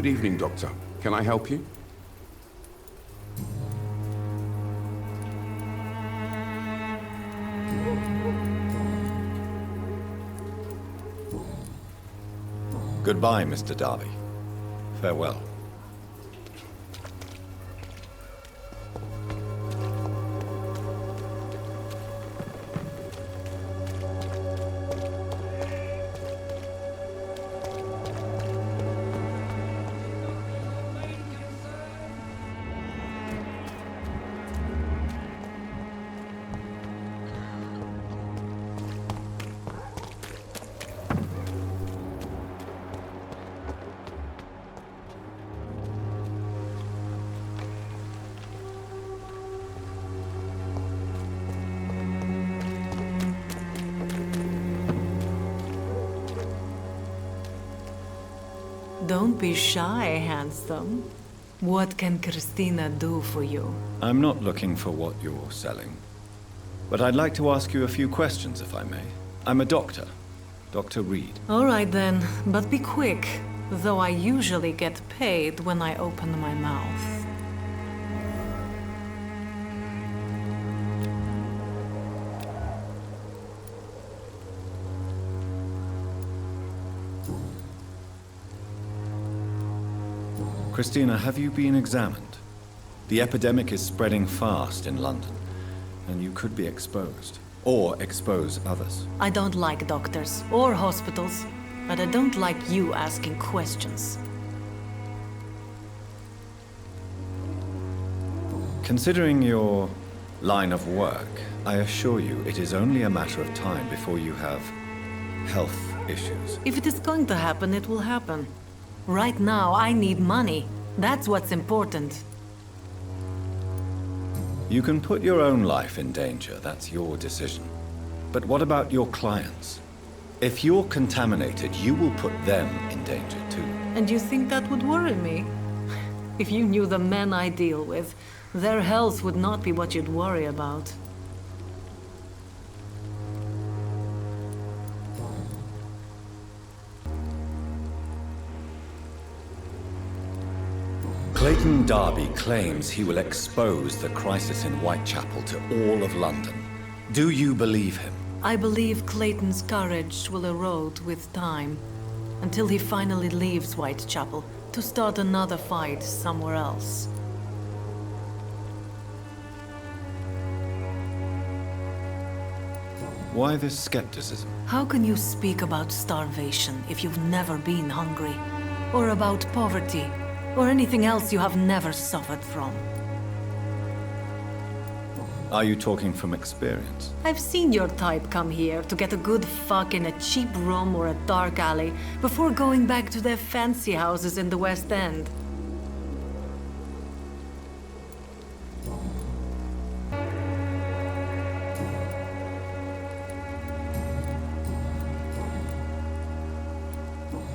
Good evening, Doctor. Can I help you? Goodbye, Mr. Darby. Farewell. Don't be shy, handsome. What can Christina do for you? I'm not looking for what you're selling. But I'd like to ask you a few questions, if I may. I'm a doctor. Dr. Reed. All right then, but be quick, though I usually get paid when I open my mouth. Christina, have you been examined? The epidemic is spreading fast in London, and you could be exposed, or expose others. I don't like doctors or hospitals, but I don't like you asking questions. Considering your line of work, I assure you it is only a matter of time before you have health issues. If it is going to happen, it will happen. Right now, I need money. That's what's important. You can put your own life in danger, that's your decision. But what about your clients? If you're contaminated, you will put them in danger too. And you think that would worry me? If you knew the men I deal with, their health would not be what you'd worry about. Clayton Darby claims he will expose the crisis in Whitechapel to all of London. Do you believe him? I believe Clayton's courage will erode with time, until he finally leaves Whitechapel to start another fight somewhere else. Why this skepticism? How can you speak about starvation if you've never been hungry? Or about poverty? Or anything else you have never suffered from? Are you talking from experience? I've seen your type come here to get a good fuck in a cheap room or a dark alley before going back to their fancy houses in the West End.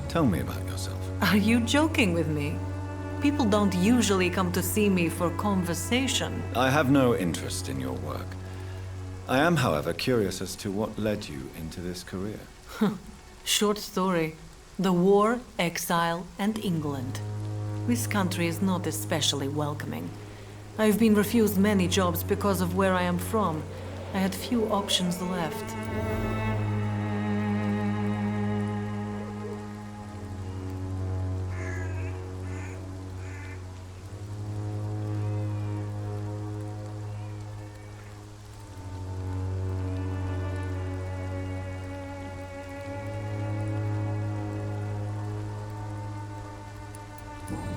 Tell me about yourself. Are you joking with me? People don't usually come to see me for conversation. I have no interest in your work. I am, however, curious as to what led you into this career. Short story. The war, exile, and England. This country is not especially welcoming. I've been refused many jobs because of where I am from. I had few options left.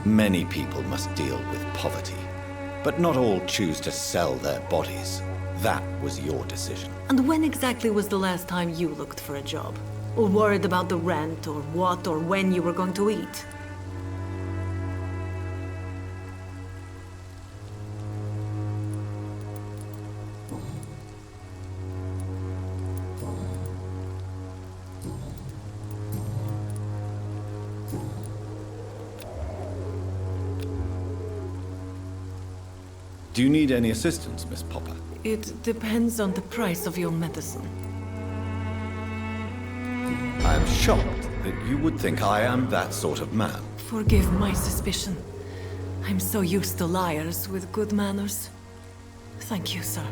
Many people must deal with poverty, but not all choose to sell their bodies. That was your decision. And when exactly was the last time you looked for a job? Or worried about the rent, or what or when you were going to eat? Do you need any assistance, Miss Popper? It depends on the price of your medicine. I am shocked that you would think I am that sort of man. Forgive my suspicion. I'm so used to liars with good manners. Thank you, sir.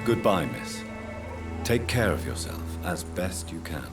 Goodbye, miss. Take care of yourself as best you can.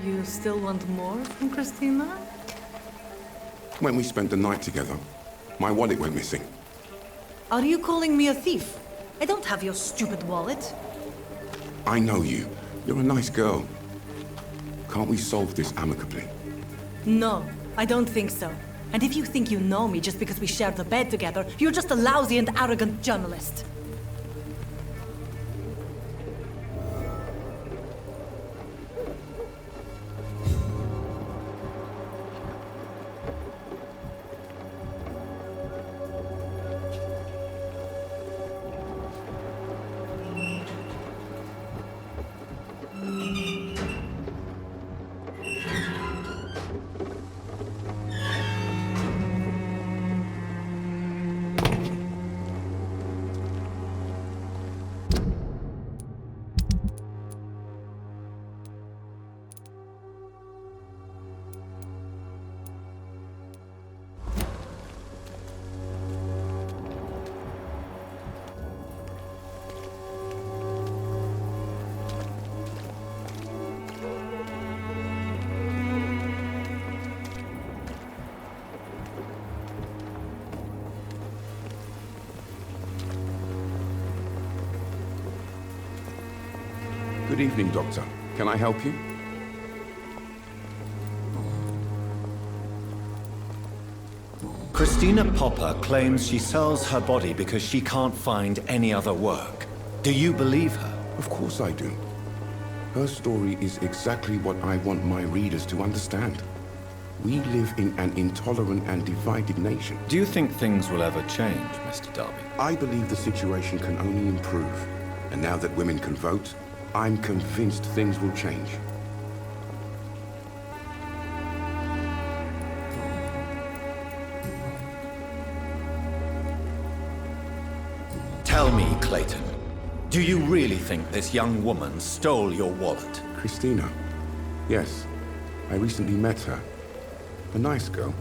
You still want more from Christina? When we spent the night together, my wallet went missing. Are you calling me a thief? I don't have your stupid wallet. I know you. You're a nice girl. Can't we solve this amicably? No, I don't think so. And if you think you know me just because we shared the bed together, you're just a lousy and arrogant journalist. Good evening, Doctor. Can I help you? Christina Popper claims she sells her body because she can't find any other work. Do you believe her? Of course I do. Her story is exactly what I want my readers to understand. We live in an intolerant and divided nation. Do you think things will ever change, Mr. Darby? I believe the situation can only improve. And now that women can vote, I'm convinced things will change. Tell me, Clayton, do you really think this young woman stole your wallet? Christina? Yes. I recently met her. A nice girl,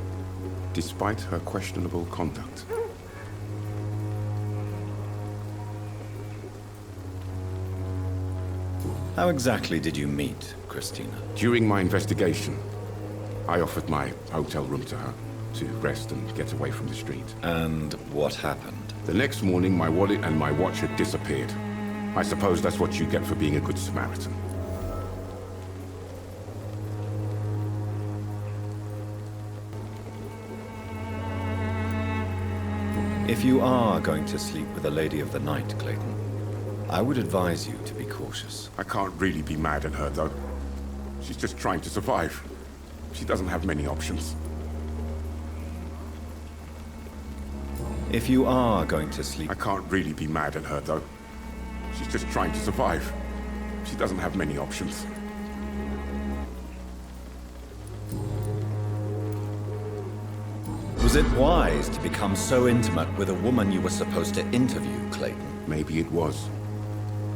despite her questionable conduct. How exactly did you meet Christina? During my investigation, I offered my hotel room to her to rest and get away from the street. And what happened? The next morning, my wallet and my watch had disappeared. I suppose that's what you get for being a good Samaritan. If you are going to sleep with a lady of the night, Clayton, I would advise you to be cautious. I can't really be mad at her, though. She's just trying to survive. She doesn't have many options. If you are going to sleep... I can't really be mad at her, though. She's just trying to survive. She doesn't have many options. Was it wise to become so intimate with a woman you were supposed to interview, Clayton? Maybe it was.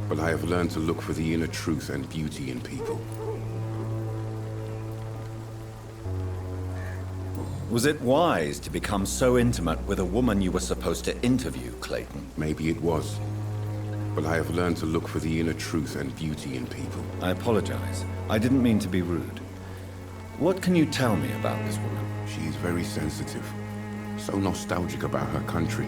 But I have learned to look for the inner truth and beauty in people. Was it wise to become so intimate with a woman you were supposed to interview, Clayton? Maybe it was. But I have learned to look for the inner truth and beauty in people. I apologize. I didn't mean to be rude. What can you tell me about this woman? She is very sensitive. So nostalgic about her country.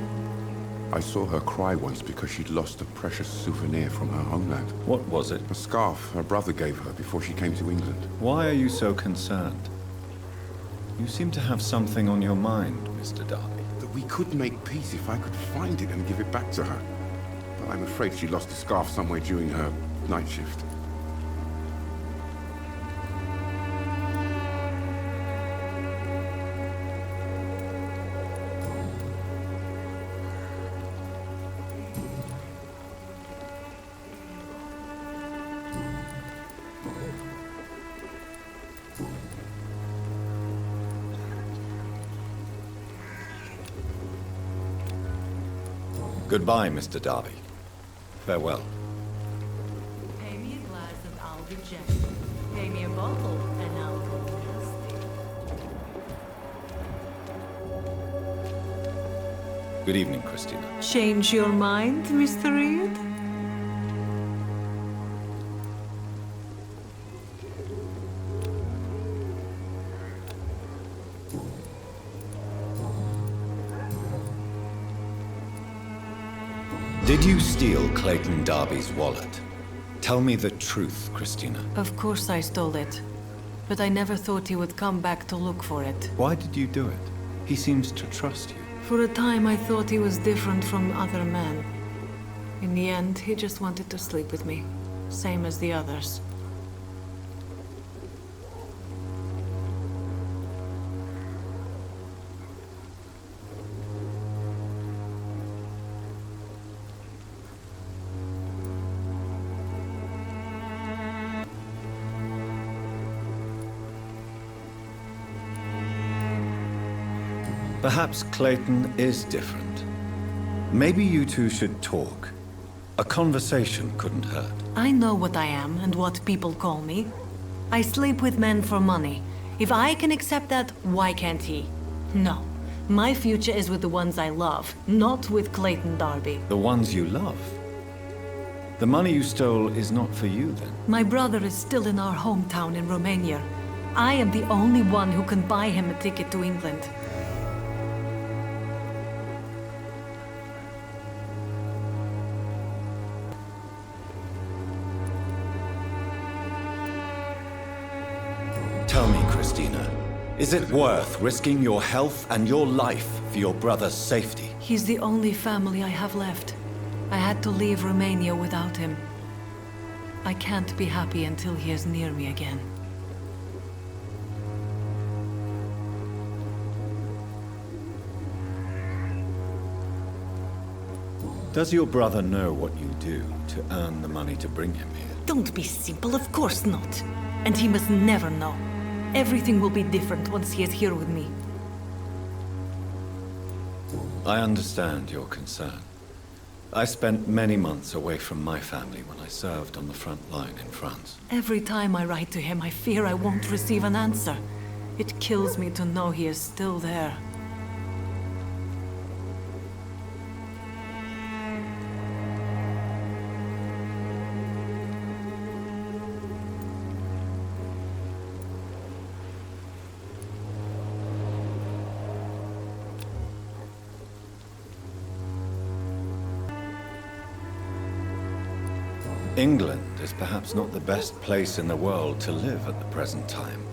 I saw her cry once because she'd lost a precious souvenir from her homeland. What was it? A scarf her brother gave her before she came to England. Why are you so concerned? You seem to have something on your mind, Mr. Darby. That we could make peace if I could find it and give it back to her. But I'm afraid she lost the scarf somewhere during her night shift. Goodbye, Mr. Darby. Farewell. Pay me a glass and I'll be gentle. Pay me a bottle and I'll go nasty. Good evening, Christina. Change your mind, Mr. Reed? Did you steal Clayton Darby's wallet? Tell me the truth, Christina. Of course I stole it. But I never thought he would come back to look for it. Why did you do it? He seems to trust you. For a time I thought he was different from other men. In the end, he just wanted to sleep with me. Same as the others. Perhaps Clayton is different. Maybe you two should talk. A conversation couldn't hurt. I know what I am and what people call me. I sleep with men for money. If I can accept that, why can't he? No. My future is with the ones I love, not with Clayton Darby. The ones you love? The money you stole is not for you, then? My brother is still in our hometown in Romania. I am the only one who can buy him a ticket to England. Tell me, Christina, is it worth risking your health and your life for your brother's safety? He's the only family I have left. I had to leave Romania without him. I can't be happy until he is near me again. Does your brother know what you do to earn the money to bring him here? Don't be simple, of course not. And he must never know. Everything will be different once he is here with me. I understand your concern. I spent many months away from my family when I served on the front line in France. Every time I write to him, I fear I won't receive an answer. It kills me to know he is still there. England is perhaps not the best place in the world to live at the present time.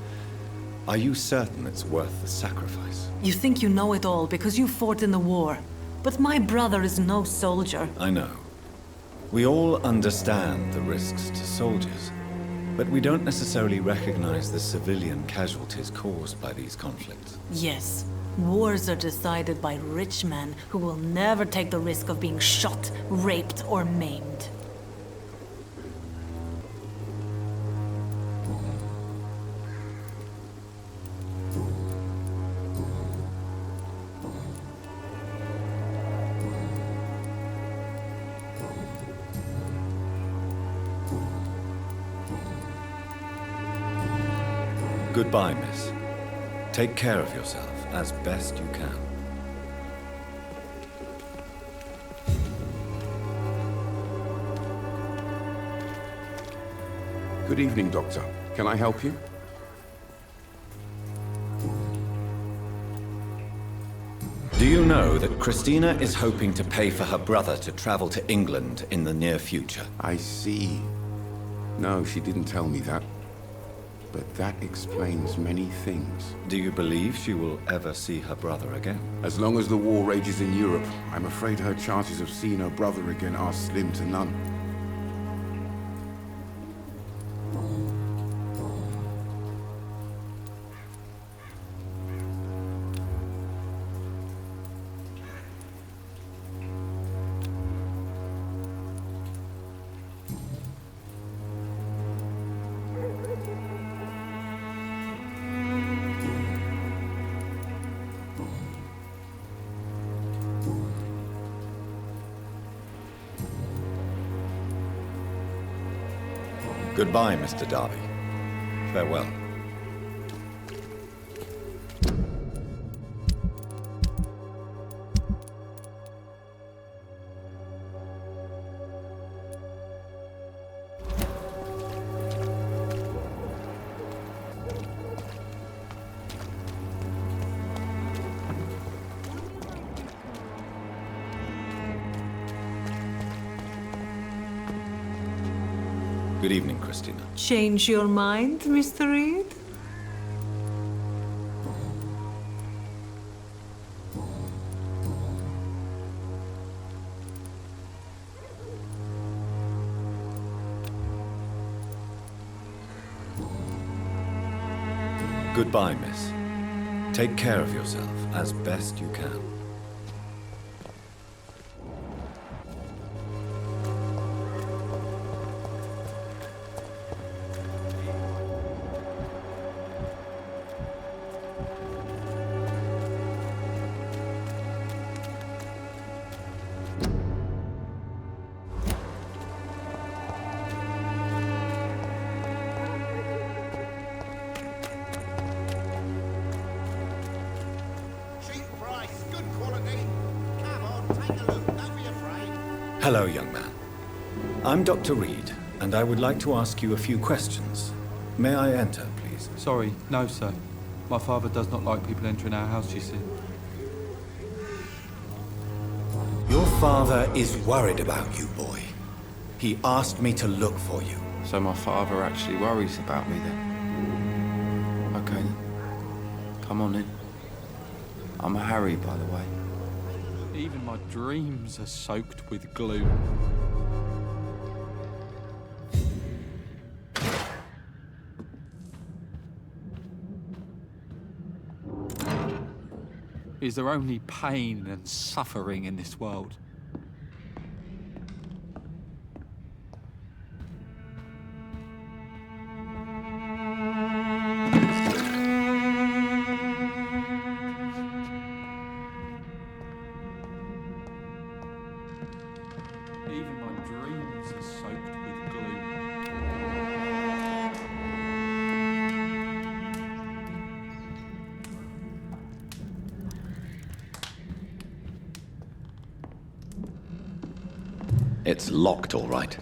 Are you certain it's worth the sacrifice? You think you know it all because you fought in the war. But my brother is no soldier. I know. We all understand the risks to soldiers, but we don't necessarily recognize the civilian casualties caused by these conflicts. Yes, wars are decided by rich men who will never take the risk of being shot, raped, or maimed. Goodbye, miss. Take care of yourself as best you can. Good evening, Doctor. Can I help you? you know that Christina is hoping to pay for her brother to travel to England in the near future? I see. No, she didn't tell me that. But that explains many things. Do you believe she will ever see her brother again? As long as the war rages in Europe, I'm afraid her chances of seeing her brother again are slim to none. Goodbye, Mr. Darby. Farewell. Good evening, Christina. Change your mind, Mr. Reed? Goodbye, miss. Take care of yourself as best you can. Hello, young man. I'm Dr. Reed, and I would like to ask you a few questions. May I enter, please? Sorry, no, sir. My father does not like people entering our house, you see. Your father is worried about you, boy. He asked me to look for you. So my father actually worries about me then? Okay then. Come on in. I'm Harry, by the way. Even my dreams are soaked with gloom. Is there only pain and suffering in this world? Even my dreams are soaked with gloom. It's locked, all right.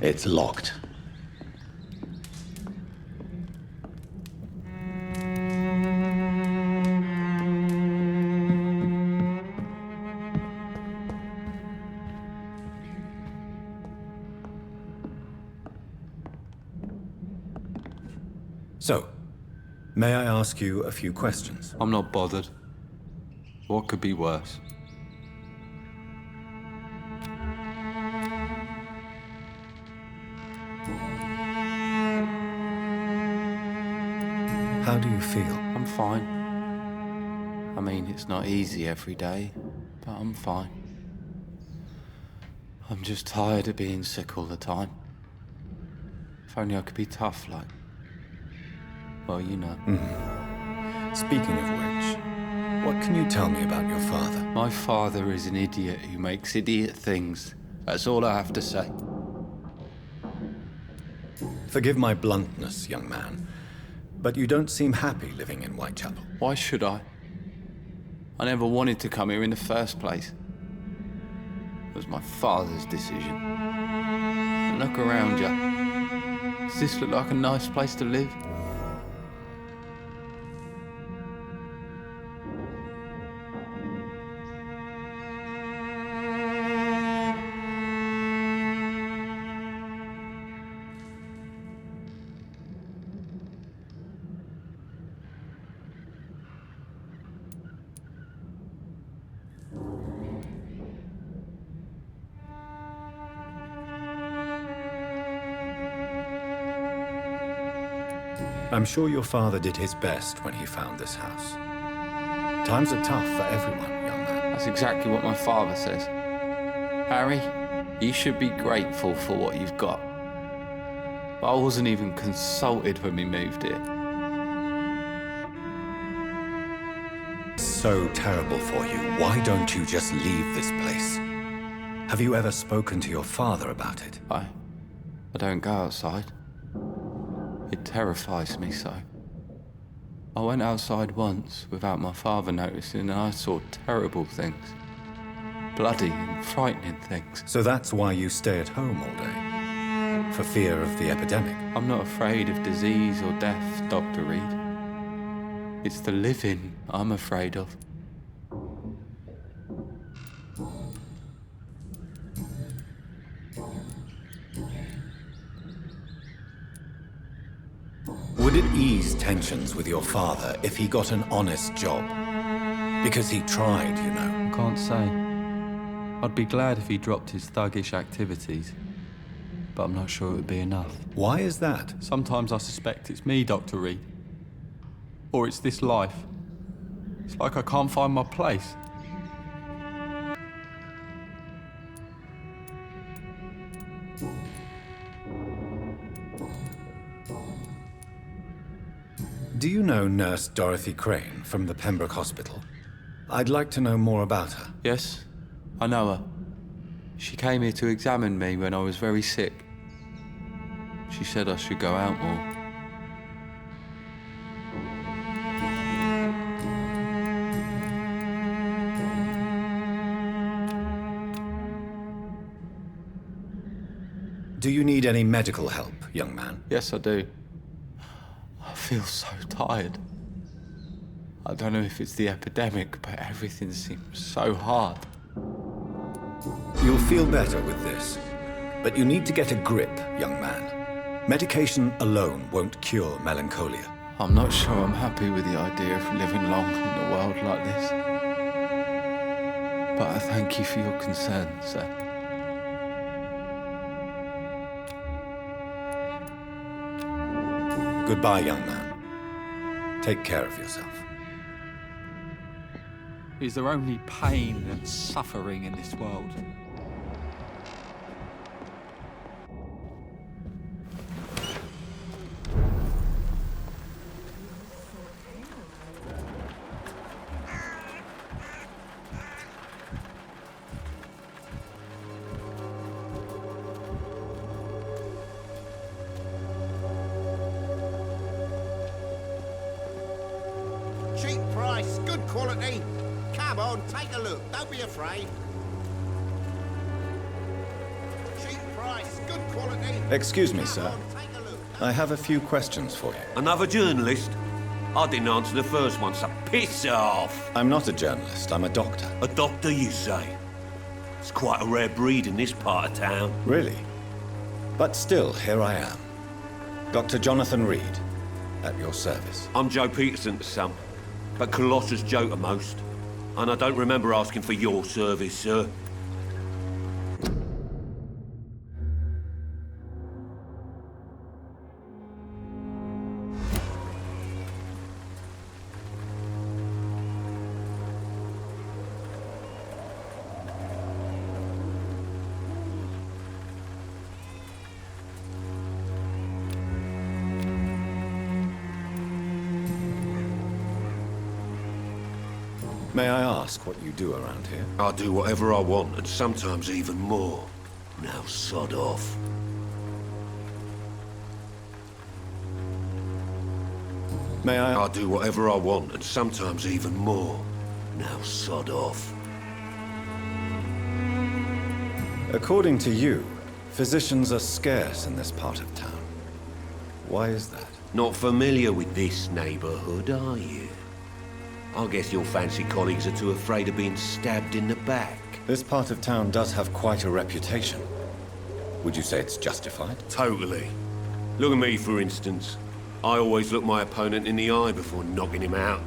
It's locked. So, may I ask you a few questions? I'm not bothered. What could be worse? How do you feel? I'm fine. I mean, it's not easy every day, but I'm fine. I'm just tired of being sick all the time. If only I could be tough like... Well, you know. Speaking of which, what can you tell me about your father? My father is an idiot who makes idiot things. That's all I have to say. Forgive my bluntness, young man, but you don't seem happy living in Whitechapel. Why should I? I never wanted to come here in the first place. It was my father's decision. And look around you. Does this look like a nice place to live? I'm sure your father did his best when he found this house. Times are tough for everyone, young man. That's exactly what my father says. Harry, you should be grateful for what you've got. But I wasn't even consulted when we moved here. So terrible for you. Why don't you just leave this place? Have you ever spoken to your father about it? I don't go outside. It terrifies me so. I went outside once without my father noticing and I saw terrible things. Bloody and frightening things. So that's why you stay at home all day? For fear of the epidemic? I'm not afraid of disease or death, Dr. Reed. It's the living I'm afraid of. Would it ease tensions with your father if he got an honest job? Because he tried, you know. I can't say. I'd be glad if he dropped his thuggish activities, but I'm not sure it would be enough. Why is that? Sometimes I suspect it's me, Dr. Reed. Or it's this life. It's like I can't find my place. Do you know Nurse Dorothy Crane from the Pembroke Hospital? I'd like to know more about her. Yes, I know her. She came here to examine me when I was very sick. She said I should go out more. Do you need any medical help, young man? Yes, I do. I feel so tired. I don't know if it's the epidemic, but everything seems so hard. You'll feel better with this. But you need to get a grip, young man. Medication alone won't cure melancholia. I'm not sure I'm happy with the idea of living long in a world like this. But I thank you for your concern, sir. Goodbye, young man. Take care of yourself. Is there only pain and suffering in this world? Cheap price, good quality. Come on, take a look. Don't be afraid. Cheap price, good quality. Excuse me, sir. I have a few questions for you. Another journalist? I didn't answer the first one, so piss off! I'm not a journalist, I'm a doctor. A doctor, you say? It's quite a rare breed in this part of town. Really? But still, here I am. Dr. Jonathan Reed, at your service. I'm Joe Peterson to some, but Colossus Joe to most. And I don't remember asking for your service, sir. May I ask what you do around here? I do whatever I want, and sometimes even more. Now sod off. May I... I do whatever I want, and sometimes even more. Now sod off. According to you, physicians are scarce in this part of town. Why is that? Not familiar with this neighborhood, are you? I guess your fancy colleagues are too afraid of being stabbed in the back. This part of town does have quite a reputation. Would you say it's justified? Totally. Look at me, for instance. I always look my opponent in the eye before knocking him out.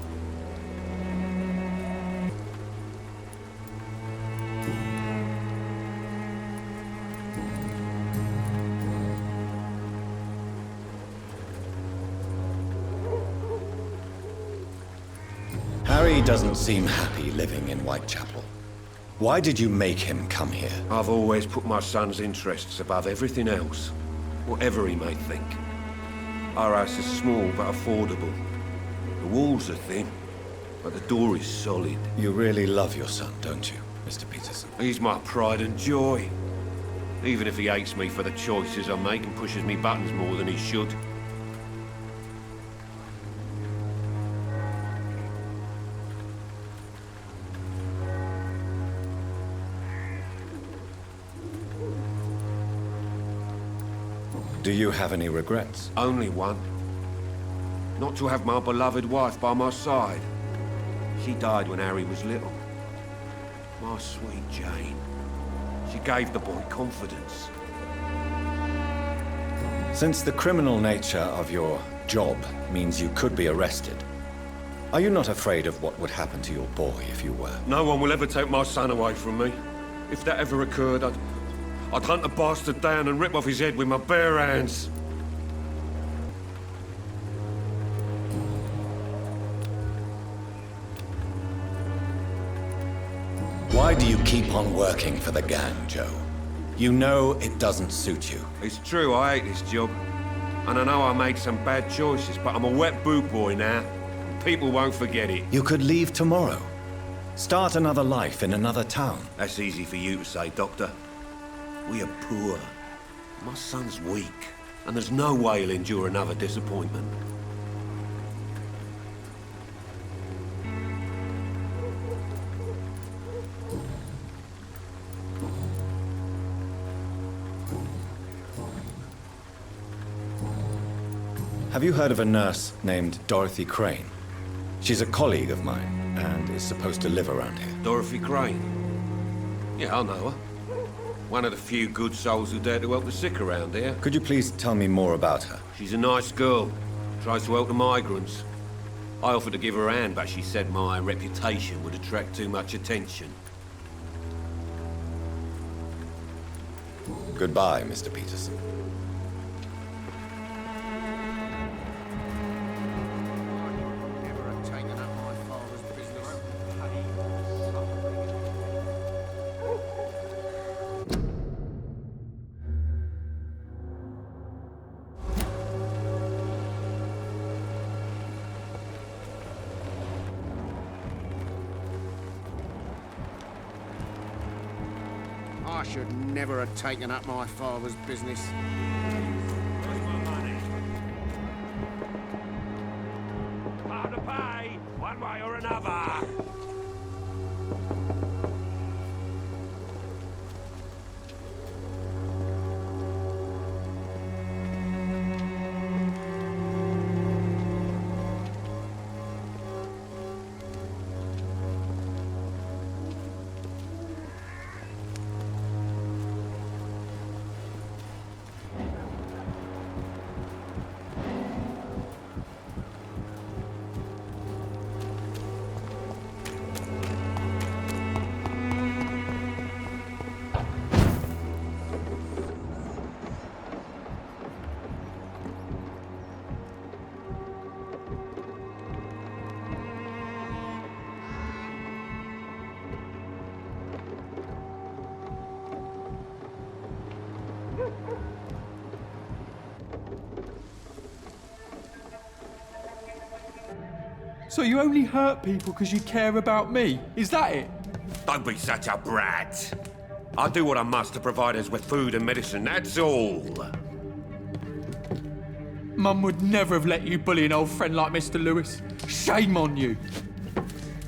Harry doesn't seem happy living in Whitechapel. Why did you make him come here? I've always put my son's interests above everything else, whatever he may think. Our house is small but affordable. The walls are thin, but the door is solid. You really love your son, don't you, Mr. Peterson? He's my pride and joy. Even if he hates me for the choices I make and pushes me buttons more than he should. Do you have any regrets? Only one. Not to have my beloved wife by my side. She died when Harry was little. My sweet Jane. She gave the boy confidence. Since the criminal nature of your job means you could be arrested, are you not afraid of what would happen to your boy if you were? No one will ever take my son away from me. If that ever occurred, I'd hunt the bastard down and rip off his head with my bare hands. Why do you keep on working for the gang, Joe? You know it doesn't suit you. It's true, I hate this job. And I know I made some bad choices, but I'm a wet boot boy now. And people won't forget it. You could leave tomorrow. Start another life in another town. That's easy for you to say, Doctor. We are poor. My son's weak, and there's no way he'll endure another disappointment. Have you heard of a nurse named Dorothy Crane? She's a colleague of mine, and is supposed to live around here. Dorothy Crane? Yeah, I know her. One of the few good souls who dare to help the sick around here. Could you please tell me more about her? She's a nice girl. Tries to help the migrants. I offered to give her a hand, but she said my reputation would attract too much attention. Goodbye, Mr. Peterson. I should never have taken up my father's business. Where's my money? Hard to pay, one way or another. So you only hurt people because you care about me? Is that it? Don't be such a brat. I do what I must to provide us with food and medicine, that's all. Mum would never have let you bully an old friend like Mr. Lewis. Shame on you.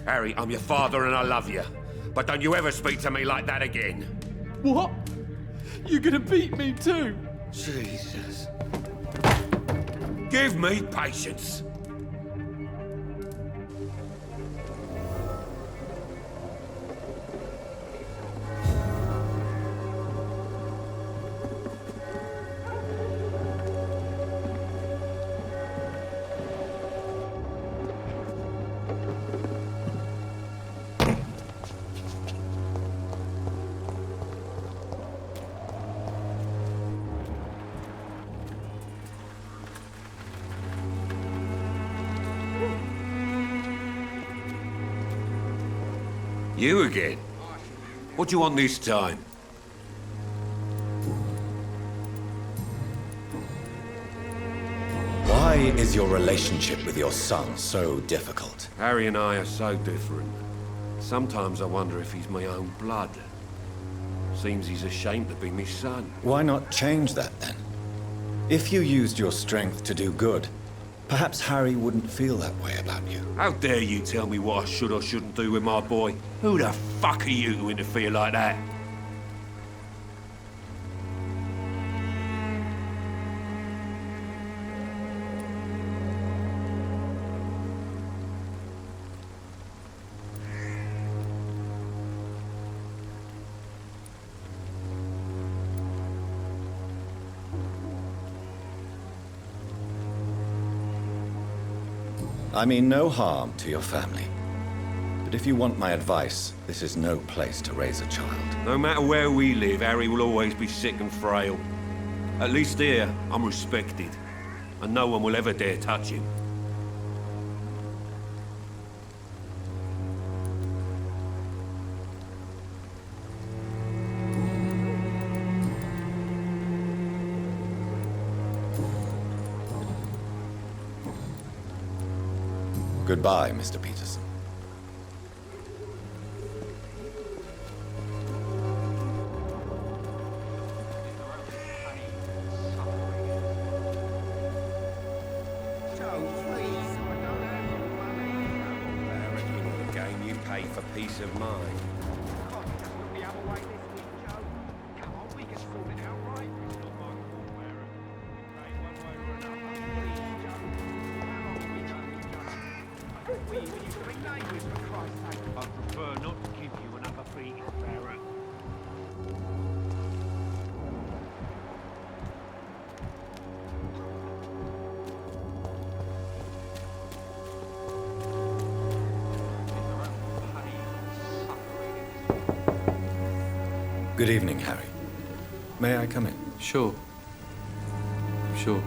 Harry, I'm your father and I love you. But don't you ever speak to me like that again. What? You're gonna beat me too? Jesus. Give me patience. You again? What do you want this time? Why is your relationship with your son so difficult? Harry and I are so different. Sometimes I wonder if he's my own blood. Seems he's ashamed to be my son. Why not change that then? If you used your strength to do good, perhaps Harry wouldn't feel that way about you. How dare you tell me what I should or shouldn't do with my boy? Who the fuck are you to interfere like that? I mean no harm to your family. But if you want my advice, this is no place to raise a child. No matter where we live, Harry will always be sick and frail. At least here, I'm respected. And no one will ever dare touch him. Goodbye, Mr. Peterson. Joe, please, I don't have any money. I reckon you want a game you pay for peace of mind. Can't you just look the other way this week, Joe? Come on, we can sort it out, right? It's not my fault, Barrett. Right, one way or another. Please, Joe. How long have we done this, Joe? I thought we even used to be neighbours, for Christ's sake. I prefer not to give you another beating, Barrett. Good evening, Harry. May I come in? Sure. Sure.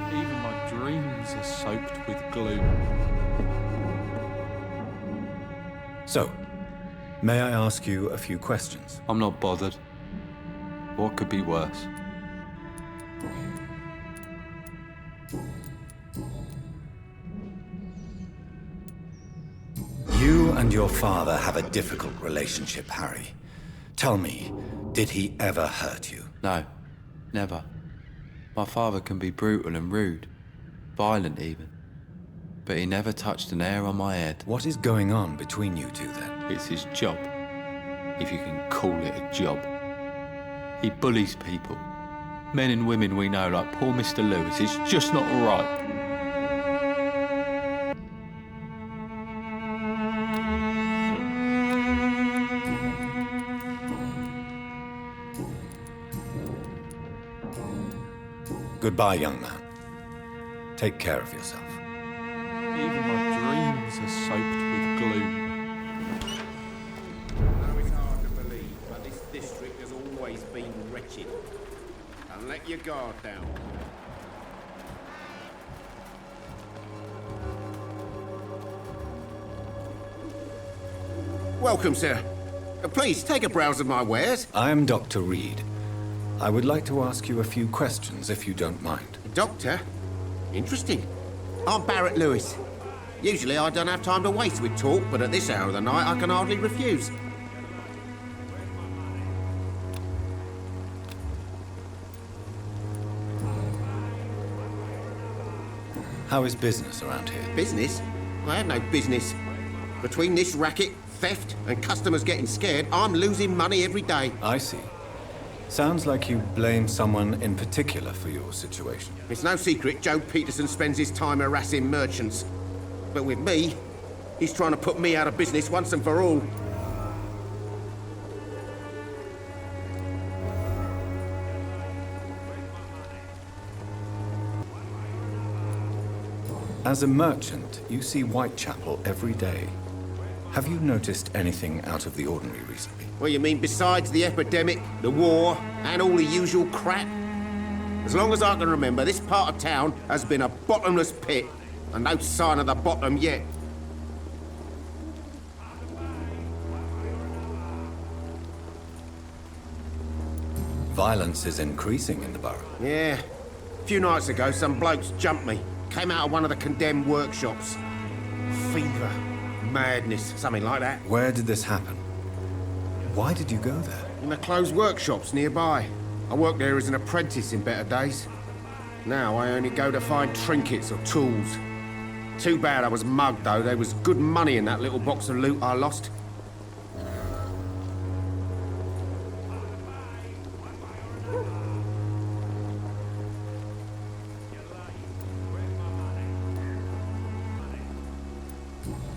Even my dreams are soaked with gloom. So, may I ask you a few questions? I'm not bothered. What could be worse? You and your father have a difficult relationship, Harry. Tell me, did he ever hurt you? No, never. My father can be brutal and rude, violent even. But he never touched an hair on my head. What is going on between you two then? It's his job, if you can call it a job. He bullies people. Men and women we know, like poor Mr. Lewis, is just not right. Goodbye, young man. Take care of yourself. Even my dreams are soaked with gloom. I know it's hard to believe, but this district has always been wretched. And let your guard down. Welcome, sir. Please, take a browse of my wares. I am Dr. Reed. I would like to ask you a few questions, if you don't mind. Doctor? Interesting. I'm Barrett Lewis. Usually I don't have time to waste with talk, but at this hour of the night I can hardly refuse. How is business around here? Business? I have no business. Between this racket, theft, and customers getting scared, I'm losing money every day. I see. Sounds like you blame someone in particular for your situation. It's no secret Joe Peterson spends his time harassing merchants. But with me, he's trying to put me out of business once and for all. As a merchant, you see Whitechapel every day. Have you noticed anything out of the ordinary recently? What you mean besides the epidemic, the war, and all the usual crap? As long as I can remember, this part of town has been a bottomless pit, and no sign of the bottom yet. Violence is increasing in the borough. Yeah. A few nights ago, some blokes jumped me. Came out of one of the condemned workshops. Fever, madness, something like that. Where did this happen? Why did you go there? In the closed workshops nearby. I worked there as an apprentice in better days. Now I only go to find trinkets or tools. Too bad I was mugged, though. There was good money in that little box of loot I lost.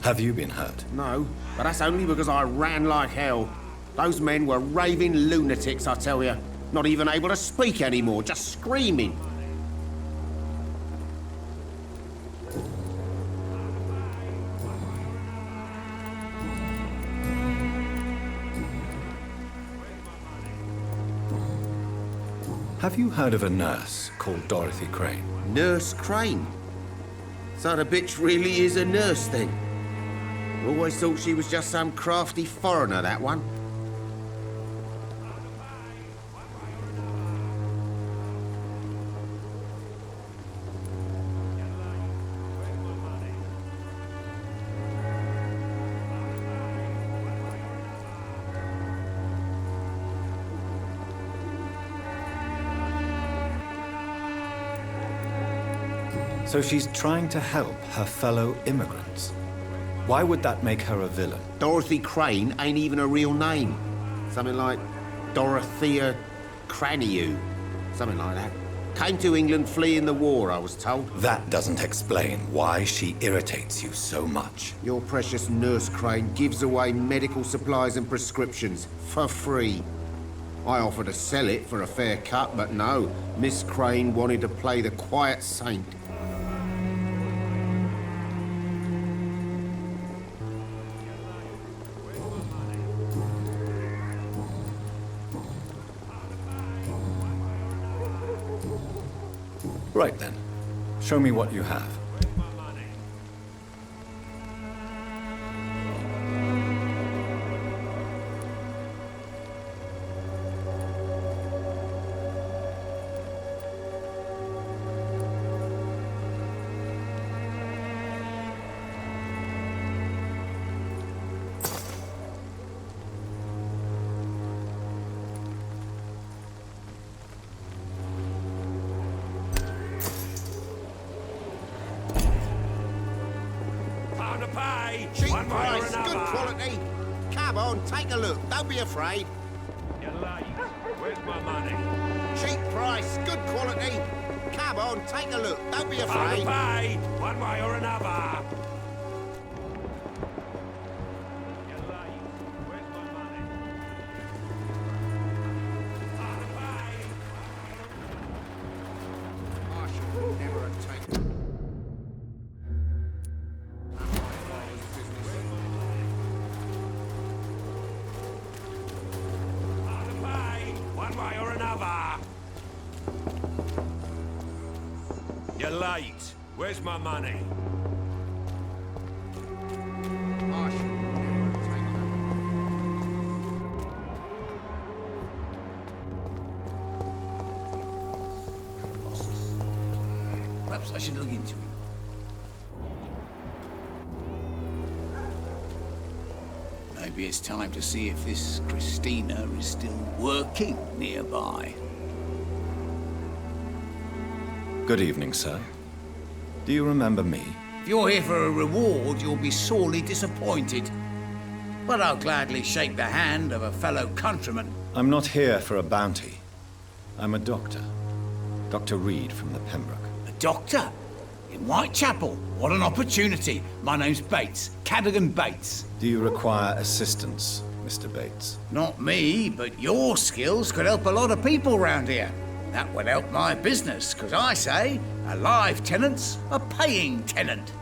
Have you been hurt? No, but that's only because I ran like hell. Those men were raving lunatics, I tell you. Not even able to speak anymore, just screaming. Have you heard of a nurse called Dorothy Crane? Nurse Crane? So the bitch really is a nurse, then? Always thought she was just some crafty foreigner, that one. So she's trying to help her fellow immigrants. Why would that make her a villain? Dorothy Crane ain't even a real name. Something like Dorothea Craniu. Something like that. Came to England fleeing the war, I was told. That doesn't explain why she irritates you so much. Your precious Nurse Crane gives away medical supplies and prescriptions for free. I offered to sell it for a fair cut, but no. Miss Crane wanted to play the quiet saint. Right then. Show me what you have. Cheap price, good quality. Come on, take a look. Don't be afraid. You're late. Where's my money? Cheap price, good quality. Come on, take a look. Don't be afraid. Pay, one way or another. You're late. Where's my money? I should never have taken. One way or another. You're late. Where's my money? I should never have taken Perhaps I should look into it. Maybe it's time to see if this Christina is still working nearby. Good evening, sir. Do you remember me? If you're here for a reward, you'll be sorely disappointed. But I'll gladly shake the hand of a fellow countryman. I'm not here for a bounty. I'm a doctor. Dr. Reed from the Pembroke. A doctor? In Whitechapel? What an opportunity. My name's Bates. Cadogan Bates. Do you require assistance, Mr. Bates? Not me, but your skills could help a lot of people round here. That would help my business, because I say a live tenant's a paying tenant.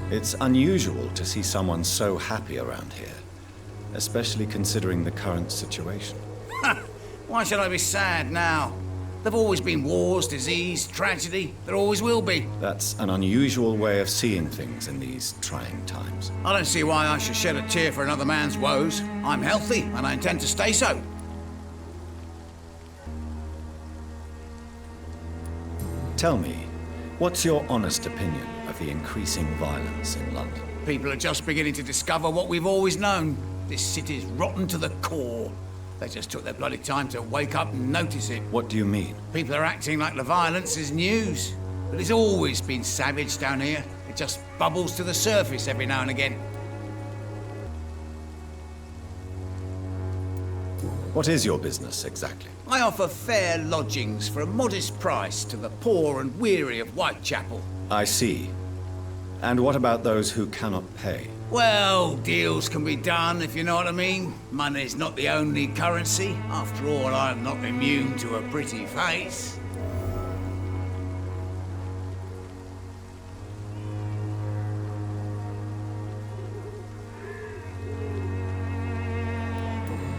It's unusual to see someone so happy around here, especially considering the current situation. Why should I be sad now? There've always been wars, disease, tragedy. There always will be. That's an unusual way of seeing things in these trying times. I don't see why I should shed a tear for another man's woes. I'm healthy, and I intend to stay so. Tell me, what's your honest opinion of the increasing violence in London? People are just beginning to discover what we've always known. This city's rotten to the core. They just took their bloody time to wake up and notice it. What do you mean? People are acting like the violence is news. But it's always been savage down here. It just bubbles to the surface every now and again. What is your business exactly? I offer fair lodgings for a modest price to the poor and weary of Whitechapel. I see. And what about those who cannot pay? Well, deals can be done, if you know what I mean. Money's not the only currency. After all, I'm not immune to a pretty face.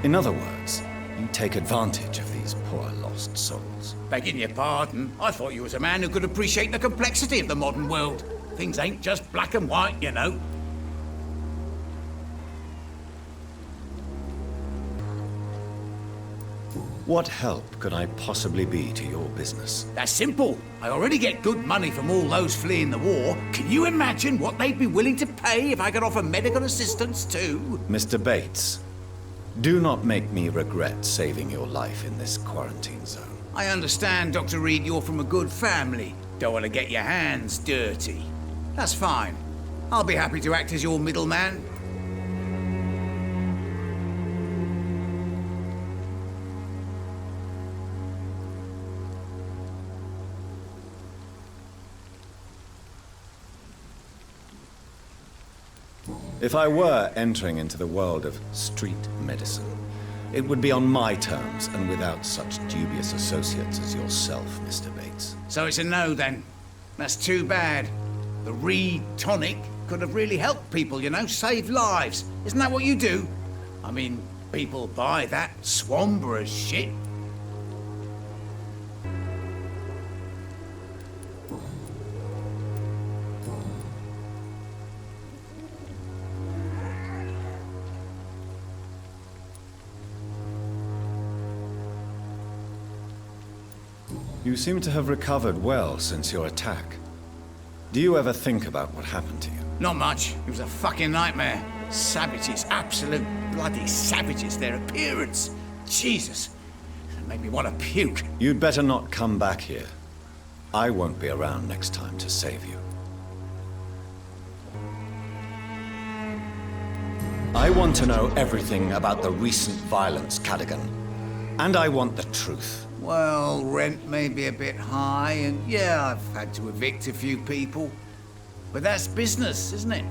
In other words, you take advantage of these poor lost souls. Begging your pardon, I thought you was a man who could appreciate the complexity of the modern world. Things ain't just black and white, you know. What help could I possibly be to your business? That's simple. I already get good money from all those fleeing the war. Can you imagine what they'd be willing to pay if I could offer medical assistance too? Mr. Bates, do not make me regret saving your life in this quarantine zone. I understand, Dr. Reed, you're from a good family. Don't want to get your hands dirty. That's fine. I'll be happy to act as your middleman. If I were entering into the world of street medicine, it would be on my terms and without such dubious associates as yourself, Mr. Bates. So it's a no, then. That's too bad. The Reed tonic could have really helped people, you know, saved lives. Isn't that what you do? I mean, people buy that Swamburgh shit. You seem to have recovered well since your attack. Do you ever think about what happened to you? Not much. It was a fucking nightmare. Savages, absolute bloody savages. Their appearance. Jesus. It made me want to puke. You'd better not come back here. I won't be around next time to save you. I want to know everything about the recent violence, Cadogan. And I want the truth. Well, rent may be a bit high, and yeah, I've had to evict a few people. But that's business, isn't it?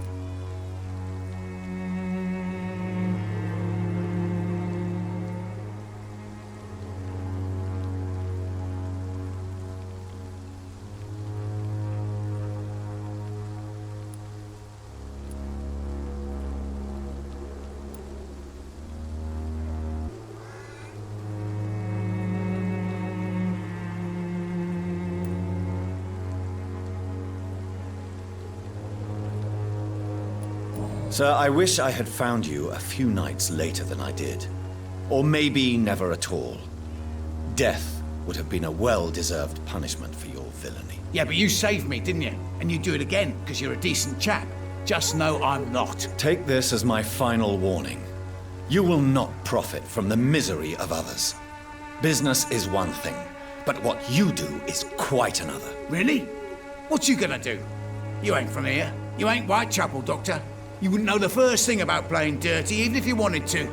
Sir, I wish I had found you a few nights later than I did. Or maybe never at all. Death would have been a well-deserved punishment for your villainy. Yeah, but you saved me, didn't you? And you do it again, because you're a decent chap. Just know I'm not. Take this as my final warning. You will not profit from the misery of others. Business is one thing, but what you do is quite another. Really? What you gonna do? You ain't from here. You ain't Whitechapel, Doctor. You wouldn't know the first thing about playing dirty, even if you wanted to.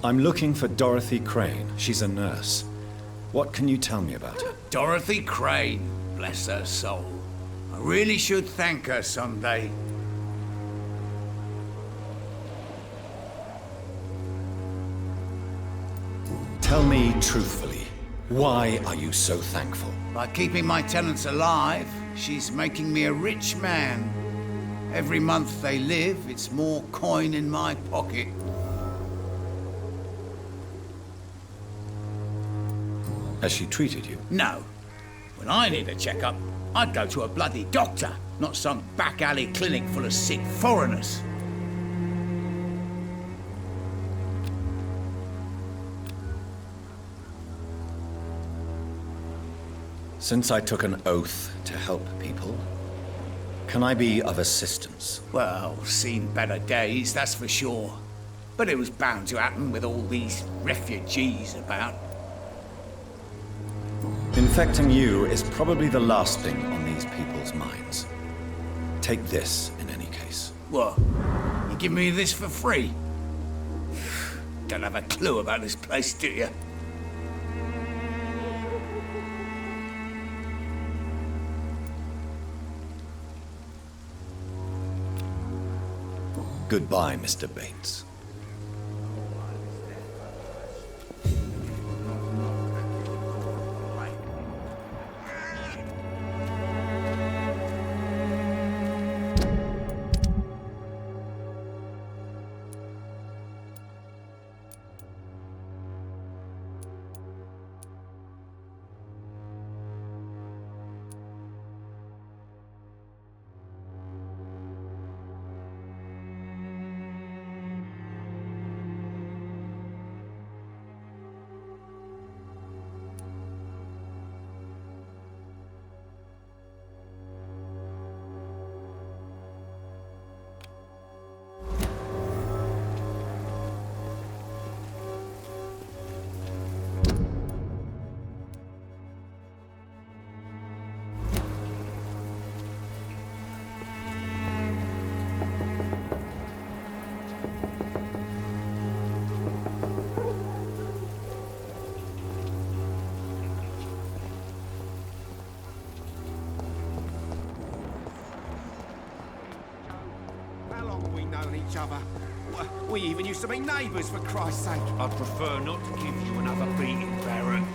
I'm looking for Dorothy Crane. She's a nurse. What can you tell me about her? Dorothy Crane, bless her soul. I really should thank her someday. Tell me truthfully, why are you so thankful? By keeping my tenants alive, she's making me a rich man. Every month they live, it's more coin in my pocket. Has she treated you? No. When I need a checkup, I'd go to a bloody doctor, not some back alley clinic full of sick foreigners. Since I took an oath to help people, can I be of assistance? Well, seen better days, that's for sure. But it was bound to happen with all these refugees about. Infecting you is probably the last thing on these people's minds. Take this in any case. What? You give me this for free? Don't have a clue about this place, do you? Goodbye, Mr. Bates. How long have we known each other? We even used to be neighbours, for Christ's sake. I'd prefer not to give you another beating, Baron.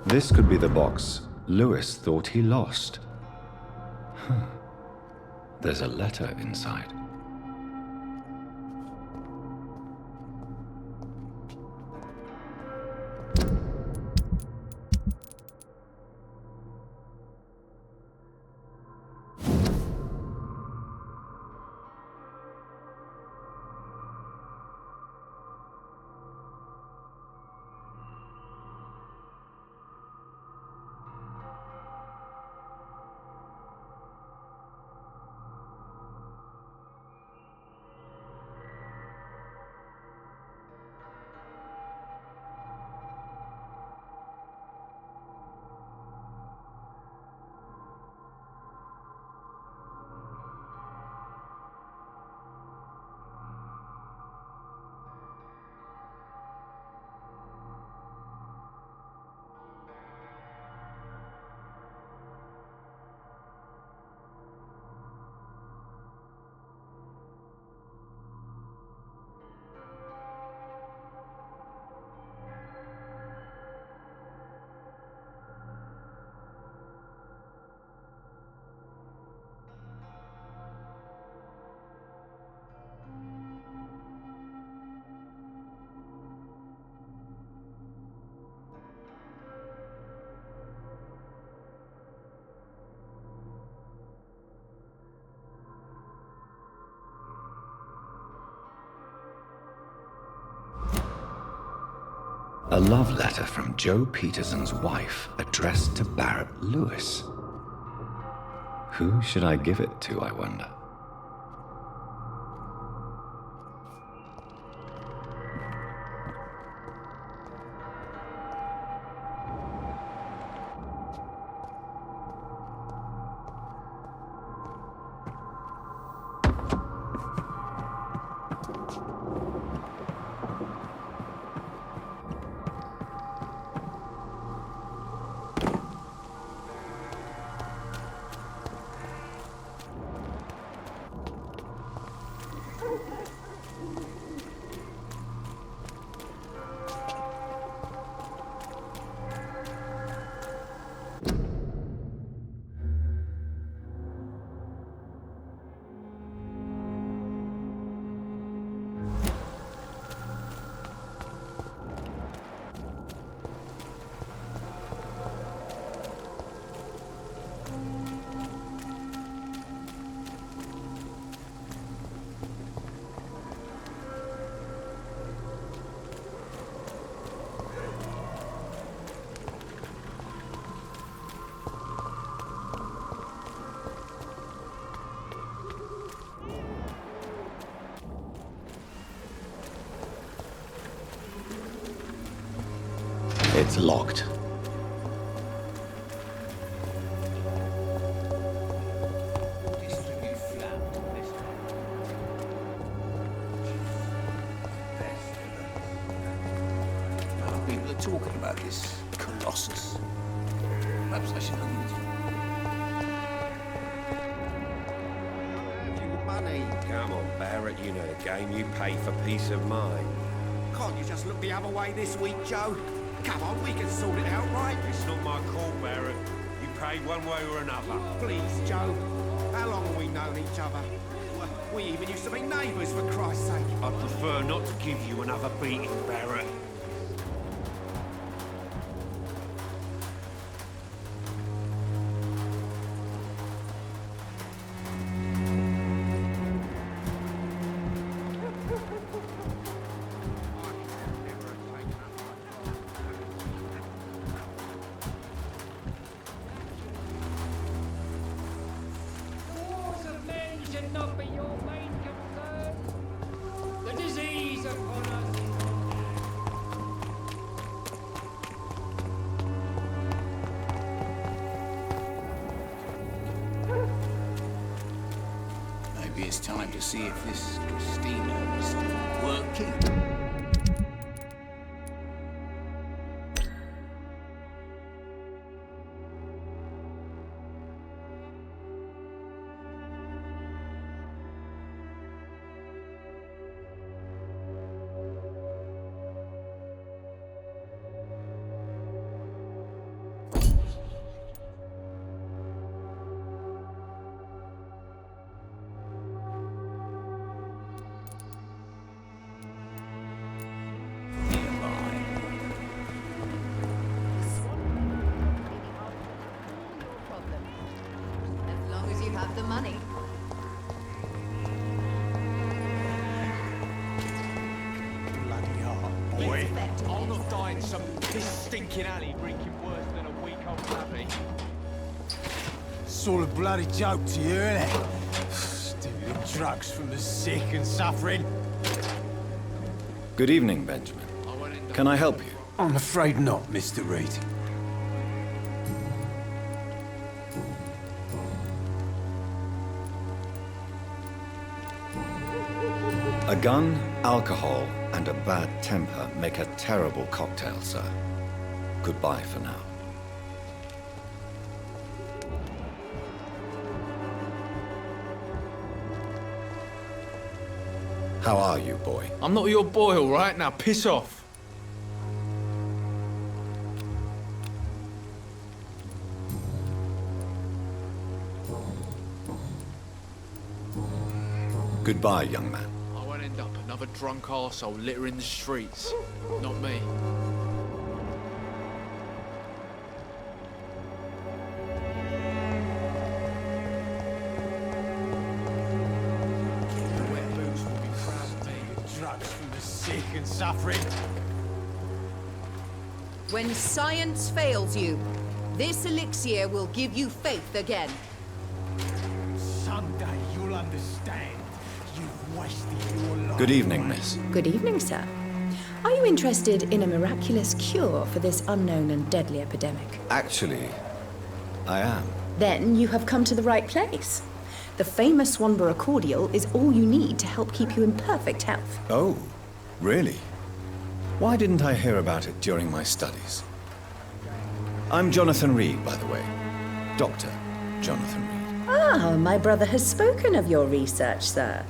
This could be the box Lewis thought he lost. Huh. There's a letter inside. A love letter from Joe Peterson's wife addressed to Barrett Lewis. Who should I give it to, I wonder? It's locked. People are talking about this colossus. Perhaps I should hunt. Have you money? Come on, Barrett, you know the game. You pay for peace of mind. Can't you just look the other way this week, Joe? Come on, we can sort it out, right? It's not my call, Barrett. You pay one way or another. Please, Joe. How long have we known each other? We even used to be neighbours, for Christ's sake. I'd prefer not to give you another beating, Barrett. Not be your main concern. The disease upon us. Maybe it's time to see if this Christina is still working. money. Bloody hell, boy. I'll not die in some piss-stinking alley reeking worse than a week-old puppy. It's all a bloody joke to you, isn't it? Stealing drugs from the sick and suffering. Good evening, Benjamin. Can I help you? I'm afraid not, Mr. Reed. A gun, alcohol, and a bad temper make a terrible cocktail, sir. Goodbye for now. How are you, boy? I'm not your boy, all right? Now piss off. Goodbye, young man. I won't end up another drunk arsehole littering the streets. Not me. Drugs from the sick and suffering. When science fails you, this elixir will give you faith again. Someday you'll understand. You've wasted your life. Good evening, miss. Good evening, sir. Are you interested in a miraculous cure for this unknown and deadly epidemic? Actually, I am. Then you have come to the right place. The famous Swanborough cordial is all you need to help keep you in perfect health. Oh, really? Why didn't I hear about it during my studies? I'm Jonathan Reed, by the way. Dr. Jonathan Reed. Ah, my brother has spoken of your research, sir.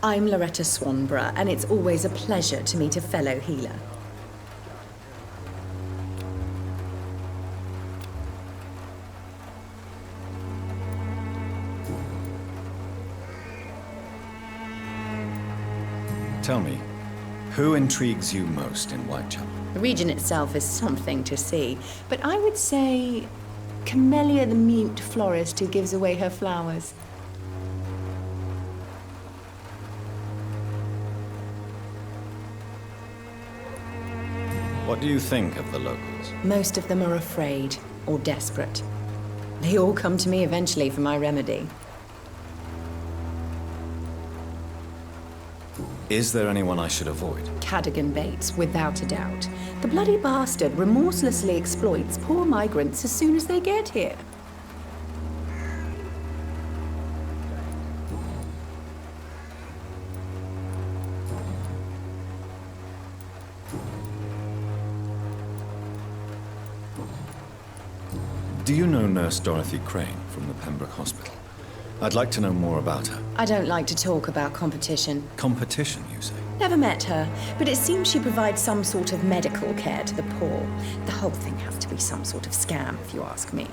I'm Loretta Swanborough, and it's always a pleasure to meet a fellow healer. Tell me, who intrigues you most in Whitechapel? The region itself is something to see, but I would say Camellia the mute florist who gives away her flowers. What do you think of the locals? Most of them are afraid or desperate. They all come to me eventually for my remedy. Is there anyone I should avoid? Cadogan Bates, without a doubt. The bloody bastard remorselessly exploits poor migrants as soon as they get here. Do you know Nurse Dorothy Crane from the Pembroke Hospital? I'd like to know more about her. I don't like to talk about competition. Competition, you say? Never met her, but it seems she provides some sort of medical care to the poor. The whole thing has to be some sort of scam, if you ask me.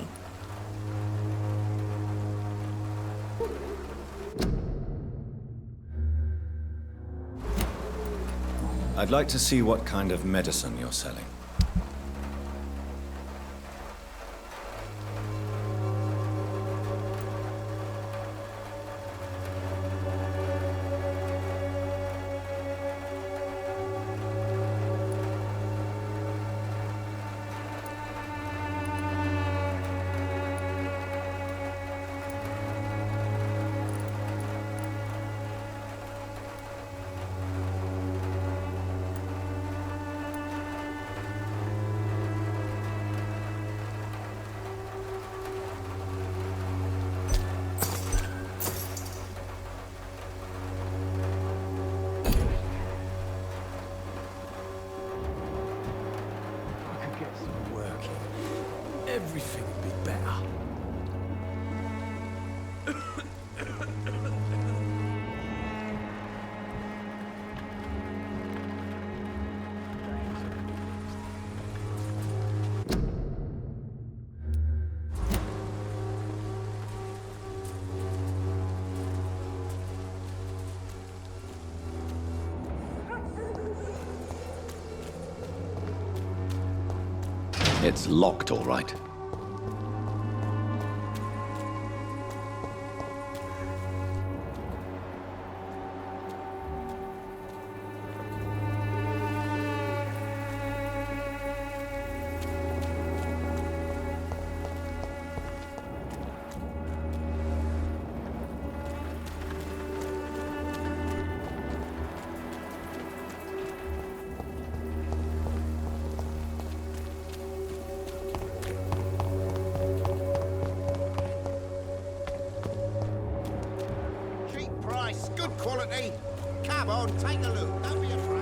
I'd like to see what kind of medicine you're selling. Everything would be better. It's locked, all right. Come on, take a look. Don't be afraid.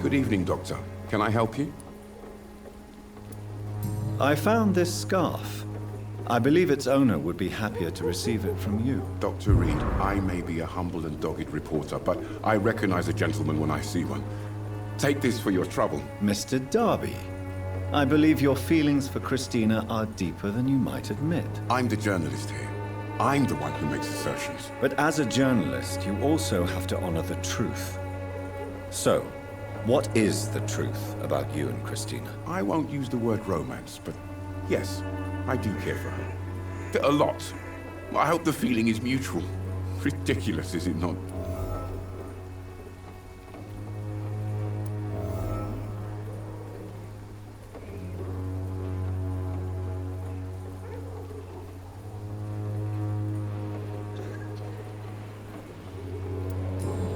Good evening, Doctor. Can I help you? I found this scarf. I believe its owner would be happier to receive it from you. Dr. Reed, I may be a humble and dogged reporter, but I recognize a gentleman when I see one. Take this for your trouble. Mr. Darby, I believe your feelings for Christina are deeper than you might admit. I'm the journalist here. I'm the one who makes assertions. But as a journalist, you also have to honor the truth. So, what is the truth about you and Christina? I won't use the word romance, but yes, I do care for her. A lot. I hope the feeling is mutual. Ridiculous, is it not?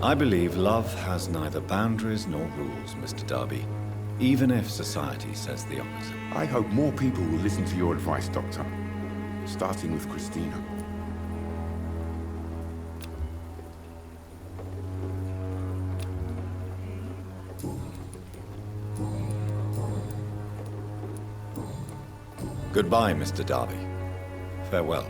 I believe love has neither boundaries nor rules, Mr. Darby, even if society says the opposite. I hope more people will listen to your advice, Doctor. Starting with Christina. Goodbye, Mr. Darby. Farewell.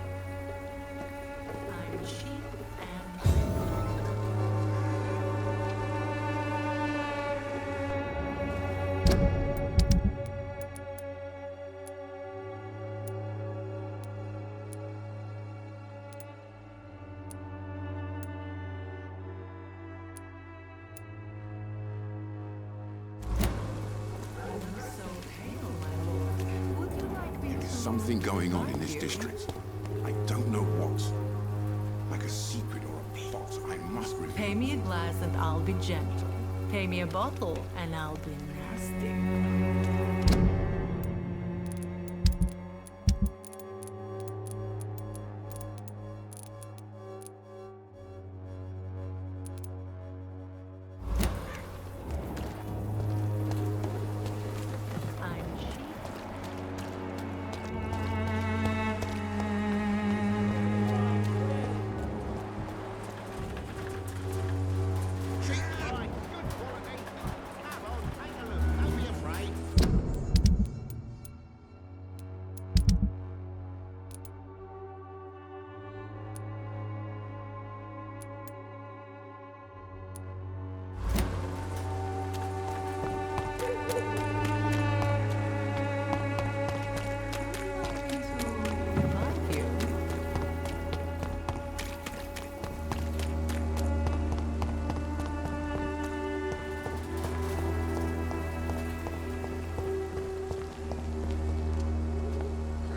Something going on in this district. I don't know what. Like a secret or a plot. I must reveal. Pay me a glass and I'll be gentle. Pay me a bottle and I'll be nasty.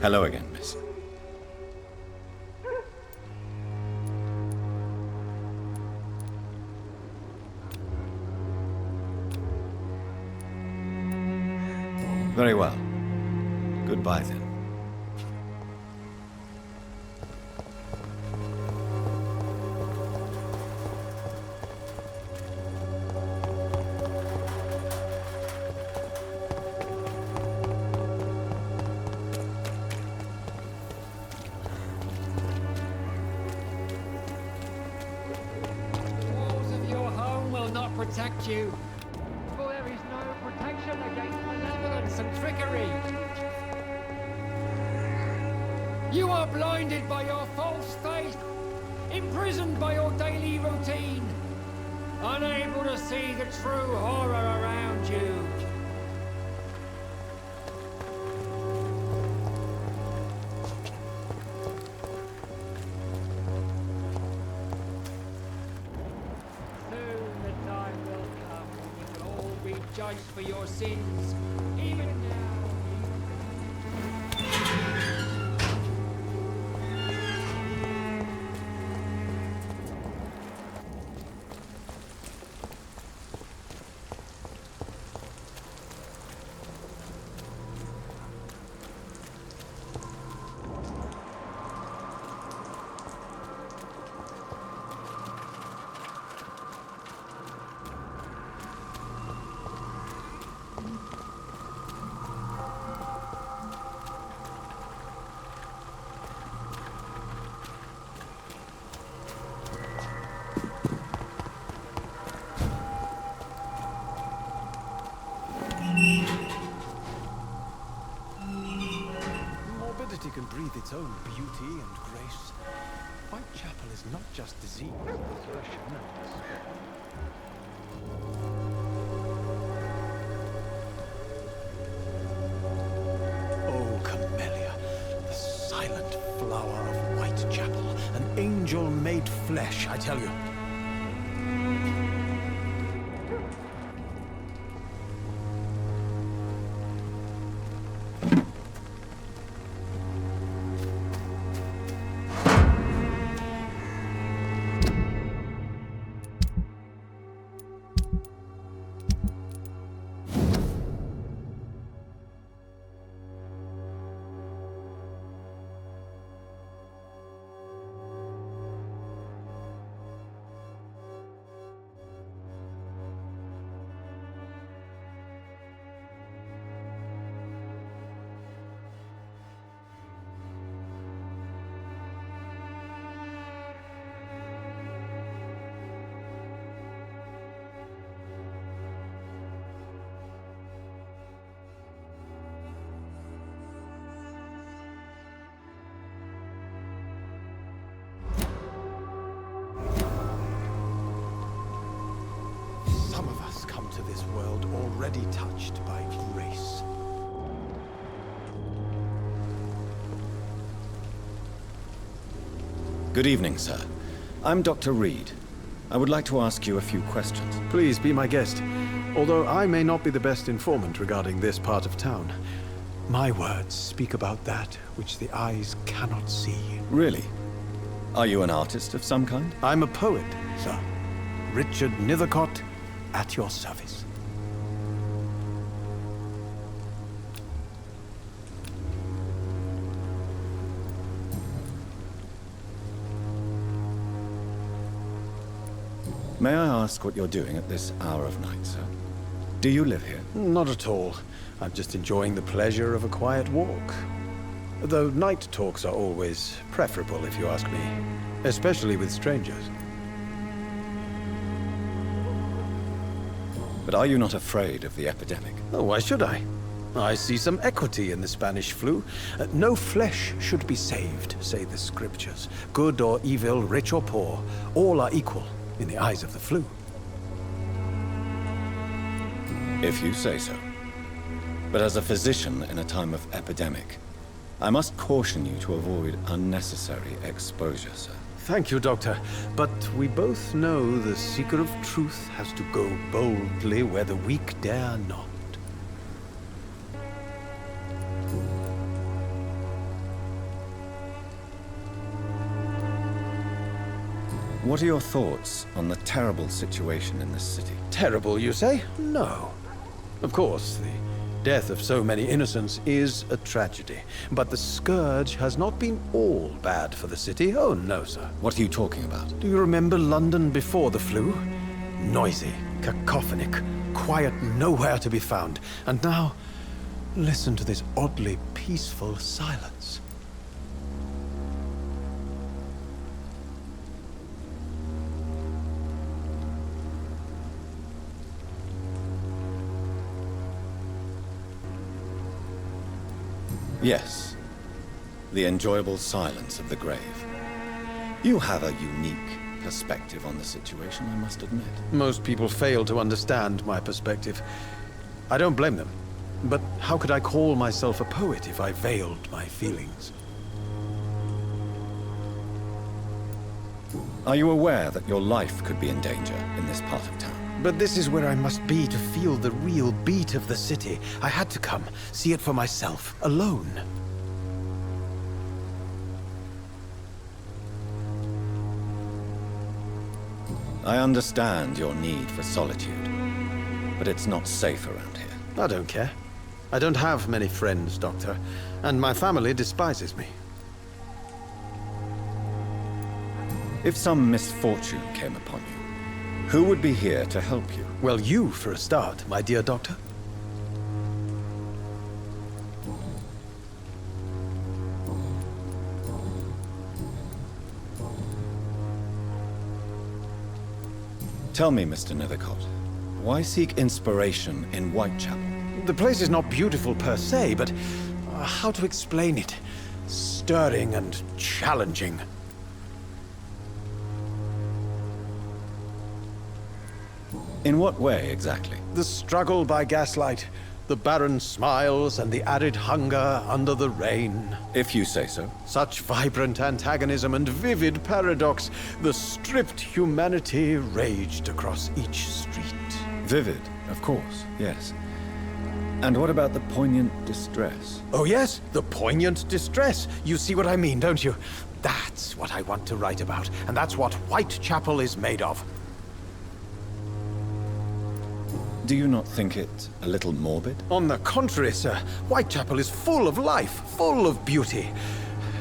Hello again, miss. Very well. Goodbye, then. Protect you, for there is no protection against malevolence and trickery. You are blinded by your false faith, imprisoned by your daily routine, unable to see the true horror around you. Judged for your sins, even now. its own beauty and grace. Whitechapel is not just disease, depression, and despair. Oh, Camellia, the silent flower of Whitechapel, an angel made flesh, I tell you. Some of us come to this world already touched by grace. Good evening, sir. I'm Dr. Reed. I would like to ask you a few questions. Please be my guest. Although I may not be the best informant regarding this part of town, my words speak about that which the eyes cannot see. Really? Are you an artist of some kind? I'm a poet, sir. Richard Nethercott, at your service. May I ask what you're doing at this hour of night, sir? Do you live here? Not at all. I'm just enjoying the pleasure of a quiet walk. Though night talks are always preferable, if you ask me. Especially with strangers. But are you not afraid of the epidemic? Oh, why should I? I see some equity in the Spanish flu. No flesh should be saved, say the scriptures. Good or evil, rich or poor, all are equal in the eyes of the flu. If you say so. But as a physician in a time of epidemic, I must caution you to avoid unnecessary exposure, sir. Thank you, Doctor. But we both know the seeker of truth has to go boldly where the weak dare not. What are your thoughts on the terrible situation in this city? Terrible, you say? No. Of course, the death of so many innocents is a tragedy. But the scourge has not been all bad for the city. Oh, no, sir. What are you talking about? Do you remember London before the flu? Noisy, cacophonic, quiet nowhere to be found. And now, listen to this oddly peaceful silence. Yes. The enjoyable silence of the grave. You have a unique perspective on the situation, I must admit. Most people fail to understand my perspective. I don't blame them. But how could I call myself a poet if I veiled my feelings? Are you aware that your life could be in danger in this part of town? But this is where I must be to feel the real beat of the city. I had to come, see it for myself, alone. I understand your need for solitude, but it's not safe around here. I don't care. I don't have many friends, Doctor, and my family despises me. If some misfortune came upon you, who would be here to help you? Well, you, for a start, my dear Doctor. Tell me, Mr. Nethercott, why seek inspiration in Whitechapel? The place is not beautiful per se, but how to explain it? stirring and challenging. In what way, exactly? The struggle by gaslight, the barren smiles and the added hunger under the rain. If you say so. Such vibrant antagonism and vivid paradox, the stripped humanity raged across each street. Vivid, of course, yes. And what about the poignant distress? Oh yes, the poignant distress. You see what I mean, don't you? That's what I want to write about, and that's what Whitechapel is made of. Do you not think it a little morbid? On the contrary, sir. Whitechapel is full of life, full of beauty.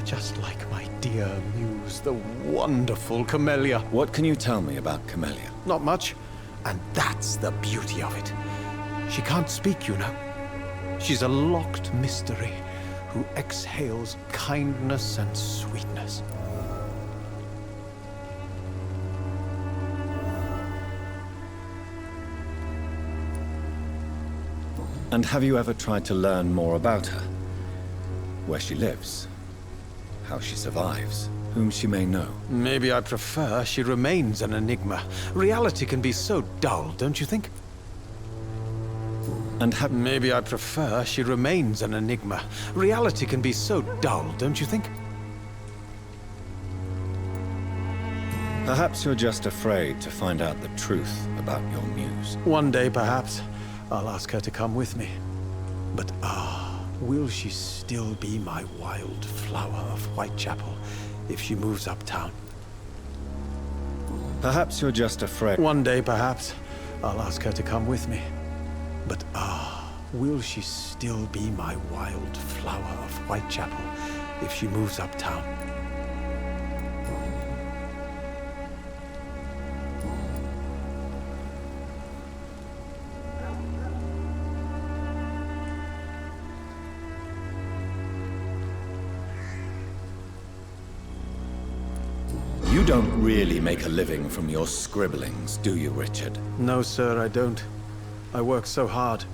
Just like my dear muse, the wonderful Camellia. What can you tell me about Camellia? Not much. And that's the beauty of it. She can't speak, you know. She's a locked mystery who exhales kindness and sweetness. And have you ever tried to learn more about her? Where she lives? How she survives? Whom she may know? Maybe I prefer she remains an enigma. Reality can be so dull, don't you think? And maybe I prefer she remains an enigma. Reality can be so dull, don't you think? Perhaps you're just afraid to find out the truth about your muse. One day, perhaps, I'll ask her to come with me. But will she still be my wild flower of Whitechapel if she moves uptown? Perhaps you're just afraid. One day, perhaps, I'll ask her to come with me. But will she still be my wild flower of Whitechapel if she moves uptown? You don't really make a living from your scribblings, do you, Richard? No, sir, I don't. I work so hard.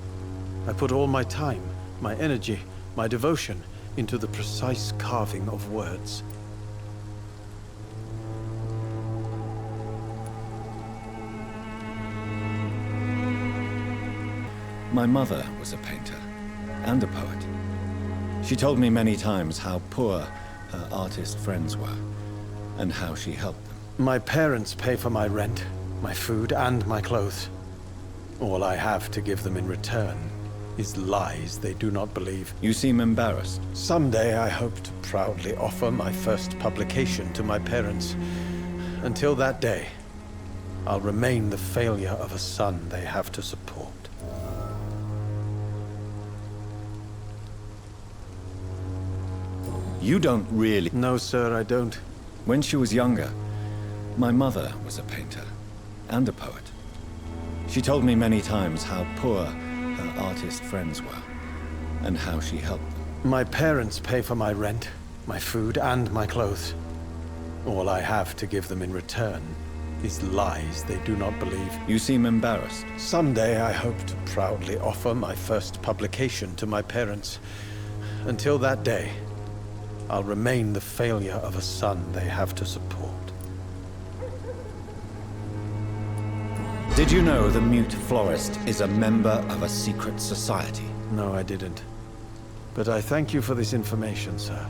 I put all my time, my energy, my devotion into the precise carving of words. My mother was a painter and a poet. She told me many times how poor her artist friends were and how she helped them. My parents pay for my rent, my food, and my clothes. All I have to give them in return is lies they do not believe. You seem embarrassed. Someday I hope to proudly offer my first publication to my parents. Until that day, I'll remain the failure of a son they have to support. You don't really... No, sir, I don't. When she was younger, my mother was a painter and a poet. She told me many times how poor her artist friends were and how she helped them. My parents pay for my rent, my food, and my clothes. All I have to give them in return is lies they do not believe. You seem embarrassed. Someday I hope to proudly offer my first publication to my parents. Until that day, I'll remain the failure of a son they have to support. Did you know the mute florist is a member of a secret society? No, I didn't. But I thank you for this information, sir.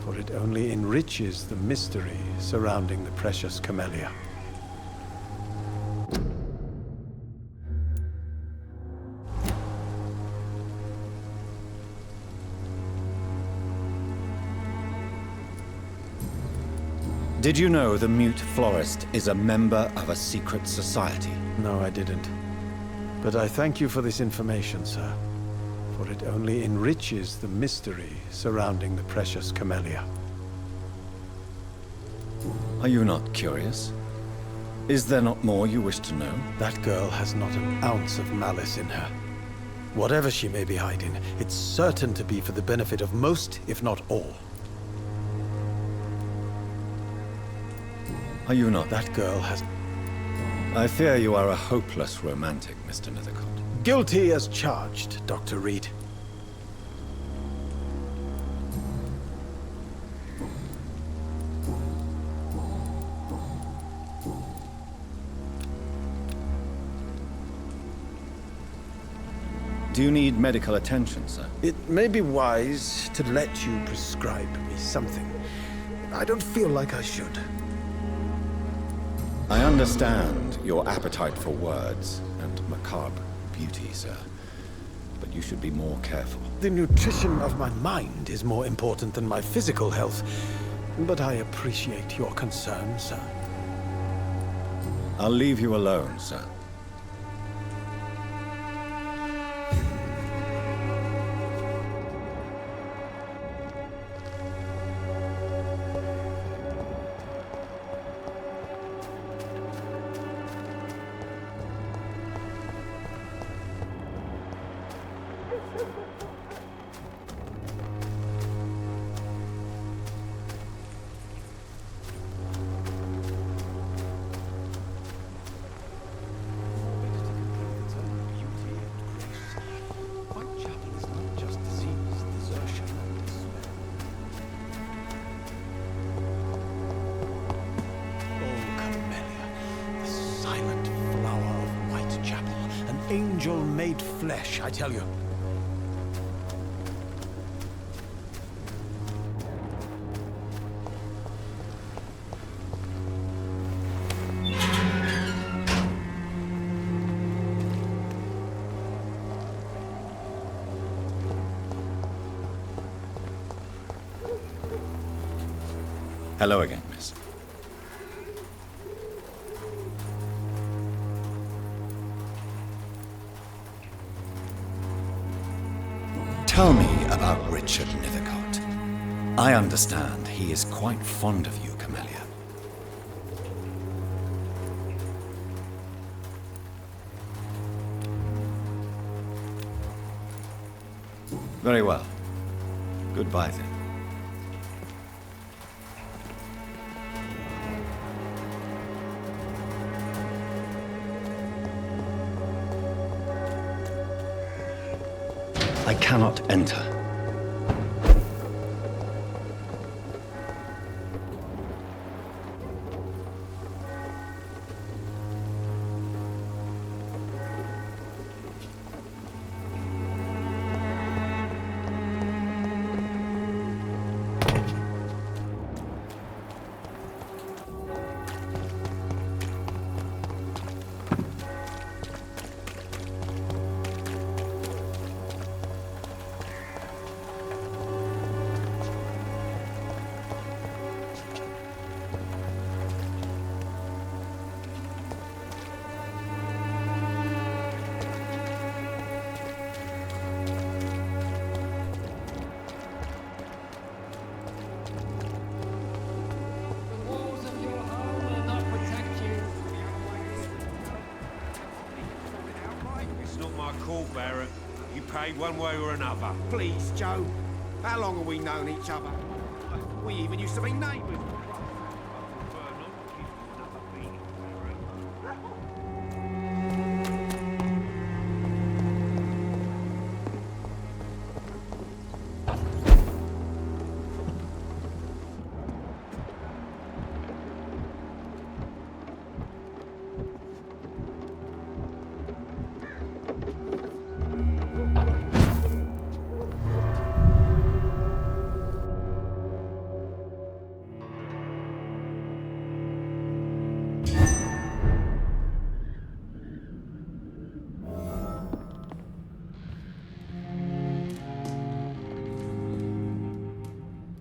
For it only enriches the mystery surrounding the precious Camellia. Did you know the mute florist is a member of a secret society? No, I didn't. But I thank you for this information, sir. For it only enriches the mystery surrounding the precious Camellia. Are you not curious? Is there not more you wish to know? That girl has not an ounce of malice in her. Whatever she may be hiding, it's certain to be for the benefit of most, if not all. Are you not? That girl has... I fear you are a hopeless romantic, Mr. Nethercott. Guilty as charged, Dr. Reed. Do you need medical attention, sir? It may be wise to let you prescribe me something. I don't feel like I should. I understand your appetite for words and macabre beauty, sir. But you should be more careful. The nutrition of my mind is more important than my physical health. But I appreciate your concern, sir. I'll leave you alone, sir. Vайтчепel is not just disease, desertion, and despair. Oh, Camellia, the silent flower of Vайтчепel, an angel made flesh, I tell you. Hello again, miss. Tell me about Richard Nethercott. I understand he is quite fond of you, Camellia. Very well. Goodbye then. I cannot enter. Barrett. You paid one way or another. Please, Joe. How long have we known each other? We even used to be neighbours.